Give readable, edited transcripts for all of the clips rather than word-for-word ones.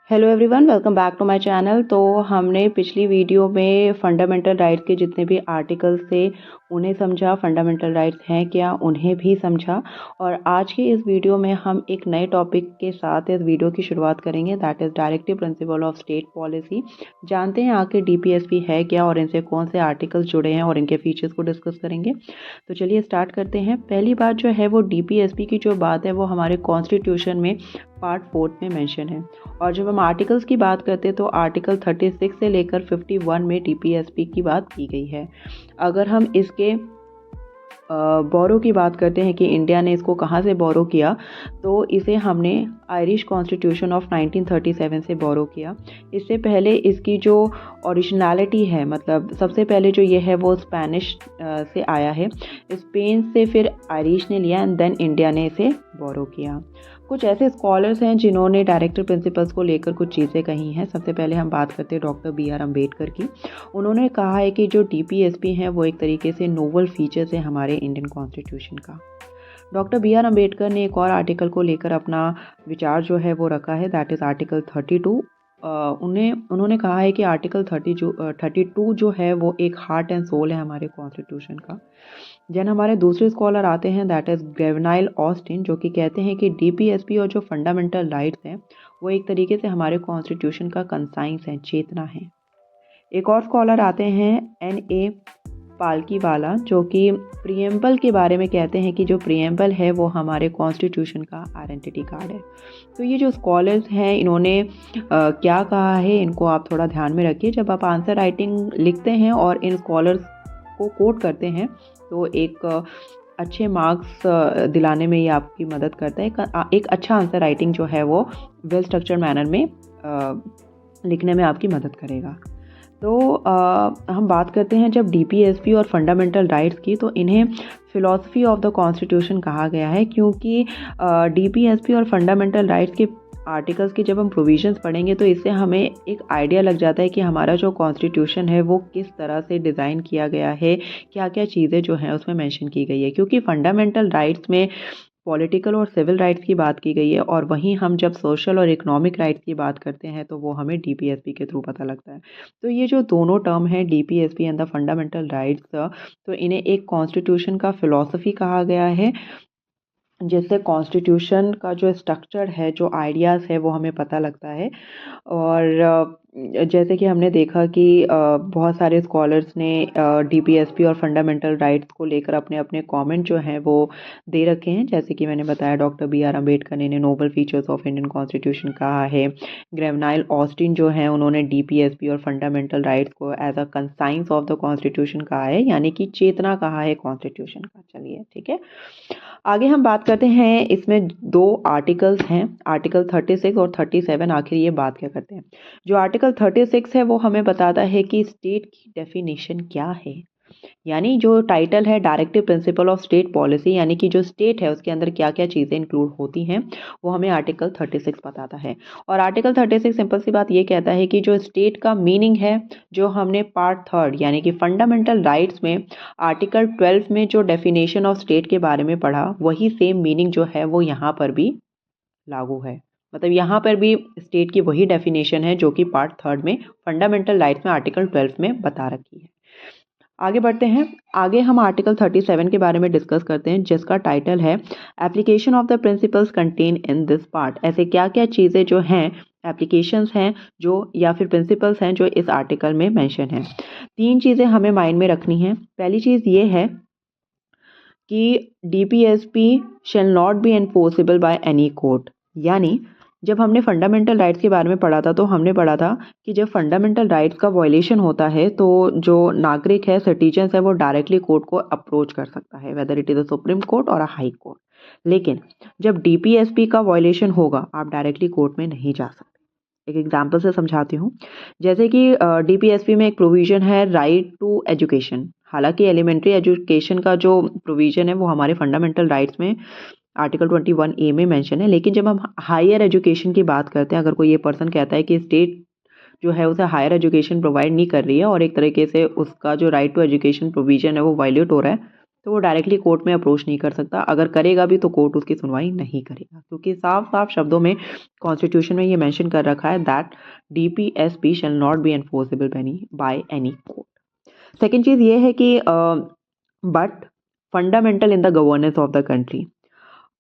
Hello everyone, welcome back to my channel. तो हमने पिछली वीडियो में फंडामेंटल राइट्स के जितने भी आर्टिकल्स थे उन्हें समझा, फंडामेंटल राइट्स हैं क्या उन्हें भी समझा। और आज की इस वीडियो में हम एक नए टॉपिक के साथ इस वीडियो की शुरुआत करेंगे, that is directive principle of state policy. जानते हैं आखिर डीपीएसपी है क्या और इनसे कौन से आर्टिकल्स जुड़े हैं और इनके फीचर्स को डिस्कस करेंगे। तो चलिए स्टार्ट करते हैं। पहली बात जो है वो डीपीएसपी की जो बात है वो हमारे कॉन्स्टिट्यूशन में पार्ट 4 में मेंशन है। और जब हम आर्टिकल्स की बात करते हैं तो आर्टिकल 36 से लेकर 51 में डीपीएसपी की बात की गई है। अगर हम इसके बोरो की बात करते हैं कि इंडिया ने इसको कहाँ से बोरो किया, तो इसे हमने आयरिश कॉन्स्टिट्यूशन ऑफ 1937 से बोरो किया। इससे पहले इसकी जो ओरिजिनलिटी है, मतलब सबसे पहले जो ये है वो स्पेनिश से आया है। स्पेन से फिर आयरिश ने लिया एंड देन इंडिया ने इसे बोरो किया। कुछ ऐसे स्कॉलर्स हैं जिन्होंने डायरेक्टिव प्रिंसिपल्स को लेकर कुछ चीज़ें कही हैं। सबसे पहले हम बात करते हैं डॉक्टर BR अम्बेडकर की। उन्होंने कहा है कि जो डीपीएसपी है वो एक तरीके से नोवल फीचर्स है हमारे इंडियन कॉन्स्टिट्यूशन का। डॉक्टर BR अम्बेडकर ने एक और आर्टिकल को लेकर अपना विचार जो है वो रखा है, दैट इज़ आर्टिकल 32। उन्होंने कहा है कि आर्टिकल 32 जो है वो एक हार्ट एंड सोल है हमारे कॉन्स्टिट्यूशन का। जन हमारे दूसरे स्कॉलर आते हैं, दैट इज़ ग्रेवनाइल ऑस्टिन, जो कि कहते हैं कि डीपीएसपी और जो फंडामेंटल राइट्स हैं वो एक तरीके से हमारे कॉन्स्टिट्यूशन का कंसाइंस है, चेतना है। एक और स्कॉलर आते हैं NA पालकीवाला, जो कि प्रिएम्बल के बारे में कहते हैं कि जो प्रिएम्बल है वो हमारे कॉन्स्टिट्यूशन का आइडेंटिटी कार्ड है। तो ये जो स्कॉलर्स हैं इन्होंने क्या कहा है इनको आप थोड़ा ध्यान में रखिए जब आप आंसर राइटिंग लिखते हैं और इन स्कॉलर्स को कोट करते हैं, तो एक अच्छे मार्क्स दिलाने में ये आपकी मदद करता है। एक अच्छा आंसर राइटिंग जो है वो वेल स्ट्रक्चर्ड मैनर में लिखने में आपकी मदद करेगा। तो हम बात करते हैं जब डीपीएसपी और फंडामेंटल राइट्स की, तो इन्हें फिलॉसफी ऑफ द कॉन्स्टिट्यूशन कहा गया है, क्योंकि डीपीएसपी और फंडामेंटल राइट्स के आर्टिकल्स की जब हम प्रोविजंस पढ़ेंगे तो इससे हमें एक आइडिया लग जाता है कि हमारा जो कॉन्स्टिट्यूशन है वो किस तरह से डिज़ाइन किया गया है, क्या क्या चीज़ें जो हैं उसमें मेंशन की गई है। क्योंकि फंडामेंटल राइट्स में पॉलिटिकल और सिविल राइट्स की बात की गई है, और वहीं हम जब सोशल और इकोनॉमिक राइट्स की बात करते हैं तो वो हमें डीपीएसपी के थ्रू पता लगता है। तो ये जो दोनों टर्म है DPSP and the fundamental rights, तो इन्हें एक कॉन्स्टिट्यूशन का फिलॉसफी कहा गया है, जिससे कॉन्स्टिट्यूशन का जो स्ट्रक्चर है, जो आइडियाज़ है वो हमें पता लगता है। और जैसे कि हमने देखा कि बहुत सारे स्कॉलर्स ने डीपीएसपी और फंडामेंटल राइट्स को लेकर अपने अपने कमेंट जो हैं वो दे रखे हैं। जैसे कि मैंने बताया डॉक्टर BR अम्बेडकर ने noble features of Indian constitution कहा है। ग्रेवनाइल ऑस्टिन जो है उन्होंने डीपीएसपी और फंडामेंटल राइट्स को as a conscience of the constitution कहा है, यानी कि चेतना कहा है कॉन्स्टिट्यूशन का। चलिए ठीक है, आगे हम बात करते हैं। इसमें दो आर्टिकल्स हैं, आर्टिकल 36 और 37। आखिर ये बात क्या करते हैं? जो आर्टिकल 36 है वो हमें बताता है कि स्टेट की डेफिनेशन क्या है, यानी जो टाइटल है directive principle of state policy, यानी कि जो स्टेट है उसके अंदर क्या क्या चीज़ें इंक्लूड होती हैं वो हमें आर्टिकल 36 बताता है। और आर्टिकल 36 सिंपल सी बात ये कहता है कि जो स्टेट का मीनिंग है, जो हमने पार्ट 3 यानी कि फंडामेंटल राइट्स में आर्टिकल 12 में जो डेफिनेशन ऑफ स्टेट के बारे में पढ़ा, वही सेम मीनिंग जो है वो यहाँ पर भी लागू है। मतलब यहाँ पर भी स्टेट की वही डेफिनेशन है जो कि पार्ट 3 में फंडामेंटल राइट्स में आर्टिकल 12 में बता रखी है। आगे बढ़ते हैं। आगे हम आर्टिकल 37 के बारे में डिस्कस करते हैं, जिसका टाइटल है application of the principles contain in this part. ऐसे क्या क्या चीज़ें जो हैं, एप्लीकेशंस हैं जो, या फिर प्रिंसिपल्स हैं जो इस आर्टिकल में मेंशन हैं। 3 चीज़ें हमें माइंड में रखनी है। पहली चीज़ ये है कि DPSP shell not be enforceable by any court. यानी जब हमने फंडामेंटल राइट्स के बारे में पढ़ा था तो हमने पढ़ा था कि जब फंडामेंटल राइट्स का वायलेशन होता है तो जो नागरिक है, सिटीजन्स है, वो डायरेक्टली कोर्ट को अप्रोच कर सकता है, whether it is a supreme court और अ हाई कोर्ट। लेकिन जब डीपीएसपी का वायलेशन होगा आप डायरेक्टली कोर्ट में नहीं जा सकते। एक एग्जाम्पल से समझाती हूँ। जैसे कि डीपीएसपी में एक प्रोविजन है राइट टू एजुकेशन। हालांकि एलिमेंट्री एजुकेशन का जो प्रोविजन है वो हमारे फंडामेंटल राइट्स में आर्टिकल 21A में मेंशन है, लेकिन जब हम हायर एजुकेशन की बात करते हैं, अगर कोई ये पर्सन कहता है कि स्टेट जो है उसे हायर एजुकेशन प्रोवाइड नहीं कर रही है और एक तरीके से उसका जो राइट टू एजुकेशन प्रोविजन है वो वायलेट हो रहा है, तो वो डायरेक्टली कोर्ट में अप्रोच नहीं कर सकता। अगर करेगा भी तो कोर्ट उसकी सुनवाई नहीं करेगा, क्योंकि साफ साफ शब्दों में कॉन्स्टिट्यूशन में ये मेंशन कर रखा है that DPSP shall not be enforceable by any court. Second चीज़ ये है कि but fundamental in the governance of the country.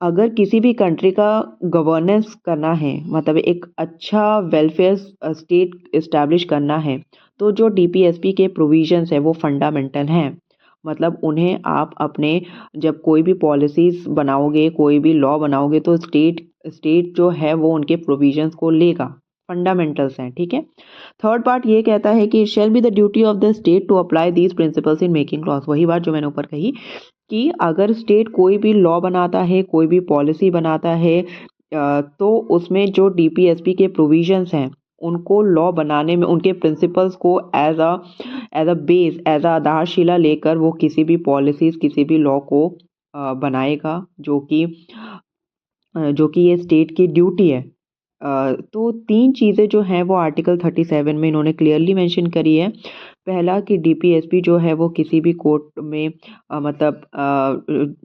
अगर किसी भी कंट्री का गवर्नेंस करना है, मतलब एक अच्छा वेलफेयर स्टेट इस्टेब्लिश करना है, तो जो DPSP के प्रोविजंस है वो फंडामेंटल हैं। मतलब उन्हें आप अपने जब कोई भी पॉलिसीज़ बनाओगे, कोई भी लॉ बनाओगे, तो स्टेट जो है वो उनके प्रोविजंस को लेगा, फंडामेंटल्स हैं, ठीक है। थर्ड पार्ट ये कहता है कि it shall be the duty of the state to apply these principles in making laws. वही बात जो मैंने ऊपर कही कि अगर स्टेट कोई भी लॉ बनाता है, कोई भी पॉलिसी बनाता है, तो उसमें जो DPSP के प्रोविजंस हैं उनको लॉ बनाने में, उनके प्रिंसिपल्स को as a base, as a आधारशिला लेकर वो किसी भी पॉलिसीज, किसी भी लॉ को बनाएगा, जो कि ये स्टेट की ड्यूटी है। तो तीन चीज़ें जो हैं वो आर्टिकल 37 में इन्होंने क्लियरली मेंशन करी है। पहला कि DPSP जो है वो किसी भी कोर्ट में मतलब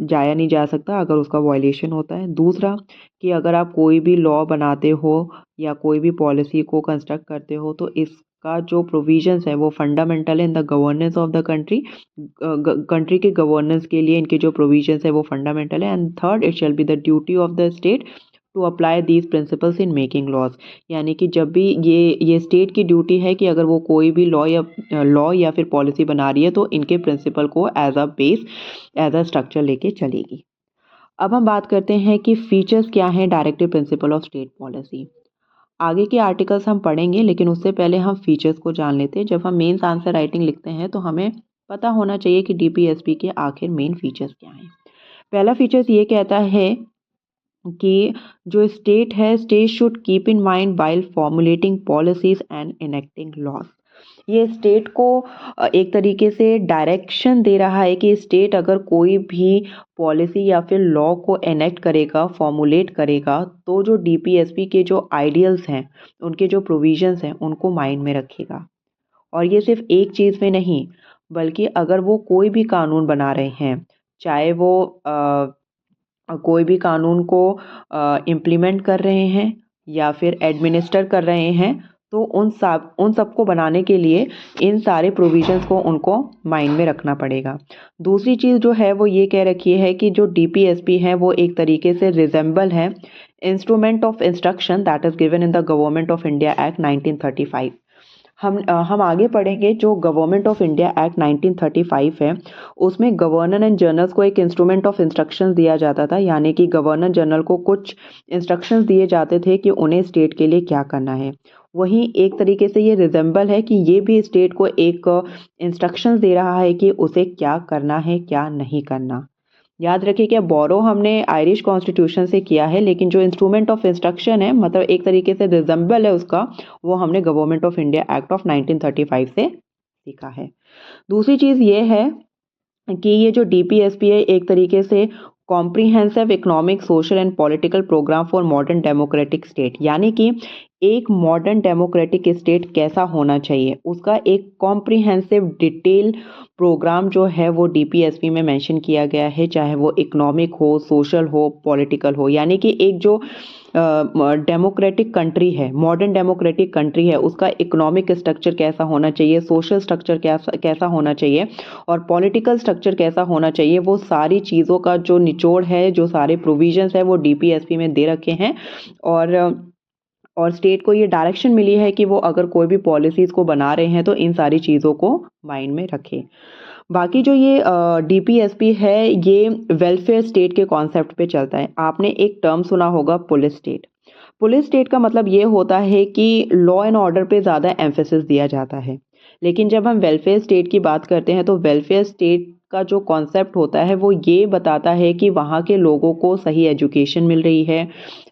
जाया नहीं जा सकता अगर उसका वायलेशन होता है। दूसरा कि अगर आप कोई भी लॉ बनाते हो या कोई भी पॉलिसी को कंस्ट्रक्ट करते हो, तो इसका जो प्रोविजंस है वो फंडामेंटल है in the governance of the country. Country के गवर्नेंस के लिए इनके जो प्रोविजंस है वो फंडामेंटल है। And third, it shall be the duty of the state to apply these principles in making laws. यानी कि जब भी ये स्टेट की ड्यूटी है कि अगर वो कोई भी लॉ या फिर पॉलिसी बना रही है तो इनके प्रिंसिपल को as a base, as a structure लेके चलेगी। अब हम बात करते हैं कि फीचर्स क्या हैं directive principle of state policy. आगे के आर्टिकल्स हम पढ़ेंगे, लेकिन उससे पहले हम फीचर्स को जान लेते हैं। जब हम मेंस आंसर राइटिंग लिखते हैं तो हमें पता होना चाहिए कि DPSP के आखिर मेन फीचर्स क्या हैं। पहला फीचर्स ये कहता है कि जो स्टेट है, state should keep in mind while formulating policies and enacting laws. ये स्टेट को एक तरीके से डायरेक्शन दे रहा है कि स्टेट अगर कोई भी पॉलिसी या फिर लॉ को एनेक्ट करेगा, फॉर्मुलेट करेगा, तो जो DPSP के जो आइडियल्स हैं, उनके जो प्रोविजंस हैं, उनको माइंड में रखेगा। और ये सिर्फ एक चीज़ में नहीं, बल्कि अगर वो कोई भी कानून बना रहे हैं, चाहे वो कोई भी कानून को इम्प्लीमेंट कर रहे हैं या फिर एडमिनिस्टर कर रहे हैं, तो उन सबको बनाने के लिए इन सारे प्रोविजंस को उनको माइंड में रखना पड़ेगा। दूसरी चीज़ जो है वो ये कह रखी है कि जो DPSP है वो एक तरीके से रिजेंबल है instrument of instruction that is given in the government of India act 1935। हम आगे पढ़ेंगे। जो गवर्नमेंट ऑफ इंडिया एक्ट 1935 है, उसमें गवर्नर एंड जनरल्स को एक इंस्ट्रूमेंट ऑफ इंस्ट्रक्शंस दिया जाता था, यानी कि गवर्नर जनरल को कुछ इंस्ट्रक्शंस दिए जाते थे कि उन्हें स्टेट के लिए क्या करना है। वहीं एक तरीके से ये रिजेंबल है कि ये भी स्टेट को एक इंस्ट्रक्शंस दे रहा है कि उसे क्या करना है, क्या नहीं करना। याद रखिए कि बोरो हमने आयरिश कॉन्स्टिट्यूशन से किया है, लेकिन जो इंस्ट्रूमेंट ऑफ इंस्ट्रक्शन है, मतलब एक तरीके से रिजेंबल है उसका, वो हमने government of India act of 1935 से सीखा है। दूसरी चीज़ ये है कि ये जो DPSP है एक तरीके से comprehensive economic, social and political program for modern democratic state, यानी कि एक मॉडर्न डेमोक्रेटिक स्टेट कैसा होना चाहिए उसका एक कॉम्प्रिहेंसिव डिटेल प्रोग्राम जो है वो DPSP में मेंशन किया गया है, चाहे वो इकोनॉमिक हो, सोशल हो, पॉलिटिकल हो। यानी कि एक जो डेमोक्रेटिक कंट्री है, मॉडर्न डेमोक्रेटिक कंट्री है, उसका इकोनॉमिक स्ट्रक्चर कैसा होना चाहिए, सोशल स्ट्रक्चर कैसा होना चाहिए और पॉलिटिकल स्ट्रक्चर कैसा होना चाहिए, वो सारी चीज़ों का जो निचोड़ है, जो सारे प्रोविजंस है वो DPSP में दे रखे हैं। और स्टेट को ये डायरेक्शन मिली है कि वो अगर कोई भी पॉलिसीज़ को बना रहे हैं तो इन सारी चीज़ों को माइंड में रखें। बाकी जो ये DPSP है ये वेलफेयर स्टेट के कॉन्सेप्ट पे चलता है। आपने एक टर्म सुना होगा, पुलिस स्टेट। पुलिस स्टेट का मतलब ये होता है कि लॉ एंड ऑर्डर पे ज़्यादा एम्फेसिस दिया जाता है। लेकिन जब हम वेलफेयर स्टेट की बात करते हैं तो वेलफेयर स्टेट का जो कॉन्सेप्ट होता है वो ये बताता है कि वहाँ के लोगों को सही एजुकेशन मिल रही है,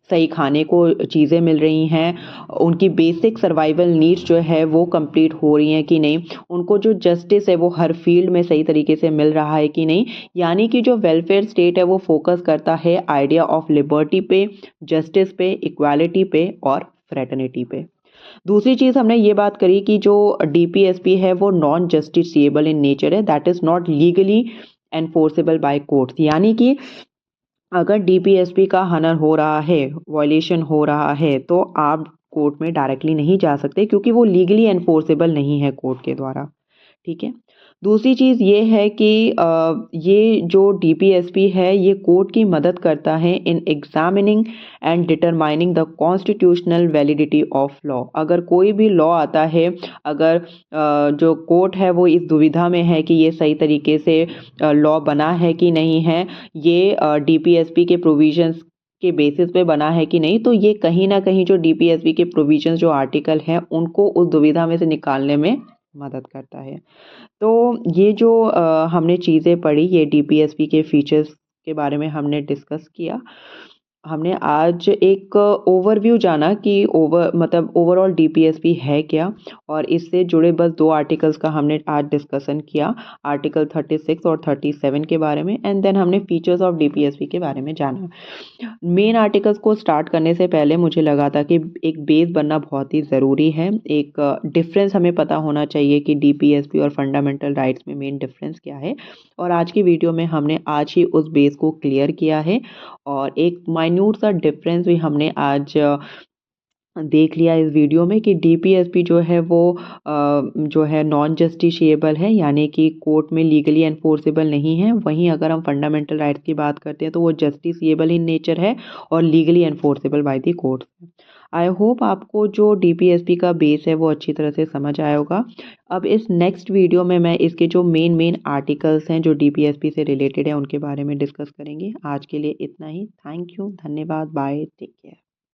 सही खाने को चीज़ें मिल रही हैं, उनकी बेसिक सर्वाइवल नीड्स जो है वो कंप्लीट हो रही हैं कि नहीं, उनको जो जस्टिस है वो हर फील्ड में सही तरीके से मिल रहा है कि नहीं। यानी कि जो वेलफेयर स्टेट है वो फोकस करता है आइडिया ऑफ लिबर्टी पे, जस्टिस पे, इक्वालिटी पे और फ्रेटर्निटी पे। दूसरी चीज़ हमने ये बात करी कि जो DPSP है वो नॉन जस्टिसिएबल इन नेचर है, that is not legally enforceable bye courts, यानी कि अगर डीपीएसपी का हनन हो रहा है, वॉयलेशन हो रहा है, तो आप कोर्ट में डायरेक्टली नहीं जा सकते क्योंकि वो लीगली एनफोर्सेबल नहीं है कोर्ट के द्वारा। ठीक है। दूसरी चीज़ ये है कि ये जो डीपीएसपी है ये कोर्ट की मदद करता है in examining and determining the constitutional validity of law. अगर कोई भी लॉ आता है, अगर जो कोर्ट है वो इस दुविधा में है कि ये सही तरीके से लॉ बना है कि नहीं है, ये डीपीएसपी के प्रोविजंस के बेसिस पे बना है कि नहीं, तो ये कहीं ना कहीं जो डीपीएसपी के प्रोविजंस जो आर्टिकल हैं उनको उस दुविधा में से निकालने में मदद करता है। तो ये जो हमने चीज़ें पढ़ी, ये डीपीएसपी के फीचर्स के बारे में हमने डिस्कस किया। हमने आज एक ओवरव्यू जाना कि ओवरऑल डीपीएसपी है क्या, और इससे जुड़े बस 2 आर्टिकल्स का हमने आज डिस्कशन किया, आर्टिकल 36 और 37 के बारे में, एंड देन हमने फीचर्स ऑफ डीपीएसपी के बारे में जाना। मेन आर्टिकल्स को स्टार्ट करने से पहले मुझे लगा था कि एक बेस बनना बहुत ही ज़रूरी है। एक डिफरेंस हमें पता होना चाहिए कि डीपीएसपी और फंडामेंटल राइट्स में मेन डिफरेंस क्या है, और आज की वीडियो में हमने आज ही उस बेस को क्लियर किया है, और एक माइन्यूट सा डिफरेंस भी हमने आज देख लिया इस वीडियो में कि डीपीएसपी जो है वो जो है नॉन जस्टिशिएबल है, यानी कि कोर्ट में लीगली एनफोर्सेबल नहीं है। वहीं अगर हम फंडामेंटल राइट्स की बात करते हैं तो वो जस्टिसिएबल इन नेचर है और legally enforceable by the court. I hope आपको जो डीपीएसपी का बेस है वो अच्छी तरह से समझ आया होगा। अब इस नेक्स्ट वीडियो में मैं इसके जो मेन आर्टिकल्स हैं जो डीपीएसपी से रिलेटेड है उनके बारे में डिस्कस करेंगे। आज के लिए इतना ही। थैंक यू, धन्यवाद, बाय, टेक केयर।